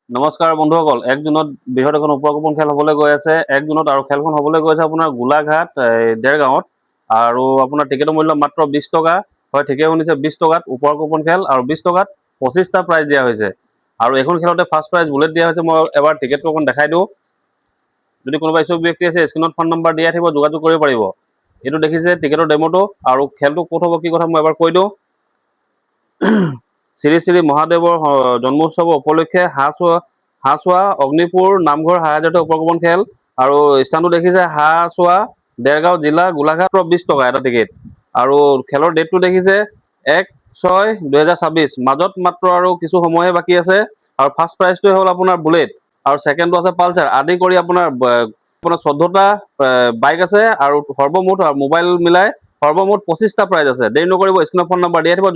নমস্কাৰ বন্ধুসকল, 1 জুনত বৃহৎ এখন উপকূপন খেল হ'বলৈ গৈ আছে। 1 জুনত আৰু খেলখন হ'বলৈ গৈছে আপোনাৰ গোলাঘাট দেৰগাঁৱত। আৰু আপোনাৰ টিকেটৰ মূল্য মাত্ৰ 20 টকা। হয়, ঠিকে শুনিছে, 20 টকাত উপকূপন খেল আৰু 20 টকাত 25টা প্ৰাইজ দিয়া হৈছে। আৰু এখন খেলতে ফাৰ্ষ্ট প্ৰাইজ বুলেট দিয়া হৈছে। মই এবাৰ টিকেটটো অকণ দেখাই দিওঁ। যদি কোনোবা ইচ্ছুক ব্যক্তি আছে, স্ক্ৰীনত ফোন নম্বৰ দিয়া থাকিব, যোগাযোগ কৰিব পাৰিব। এইটো দেখিছে টিকেটৰ ডেমোটো। আৰু খেলটো ক'ত হ'ব কি কথা মই এবাৰ কৈ দিওঁ। শ্ৰী শ্ৰী মহাদেৱৰ জন্মোৎসৱ উপলক্ষে হাঁহচোৱা অগ্নিপুৰ নামঘৰ হাজাৰতে উপকূপন খেল। আৰু স্থানটো দেখিছে হাঁহচোৱা দেৰগাঁও জিলা গোলাঘাট। 20 টকা এটা টিকেট। আৰু খেলৰ ডেটটো দেখিছে 1/6/2026। মাজত মাত্ৰ আৰু কিছু সময়হে বাকী আছে। আৰু ফাৰ্ষ্ট প্ৰাইজটোৱে হ'ল আপোনাৰ বুলেট আৰু ছেকেণ্ডটো আছে পালচাৰ। আদি কৰি আপোনাৰ 14টা বাইক আছে আৰু সৰ্বমুঠ মোবাইল মিলাই সৰ্বমুঠ 25টা প্ৰাইজ আছে। দেৰি নকৰিব, স্ক্ৰীনৰ ফোন নম্বৰ দিয়া থাকিব।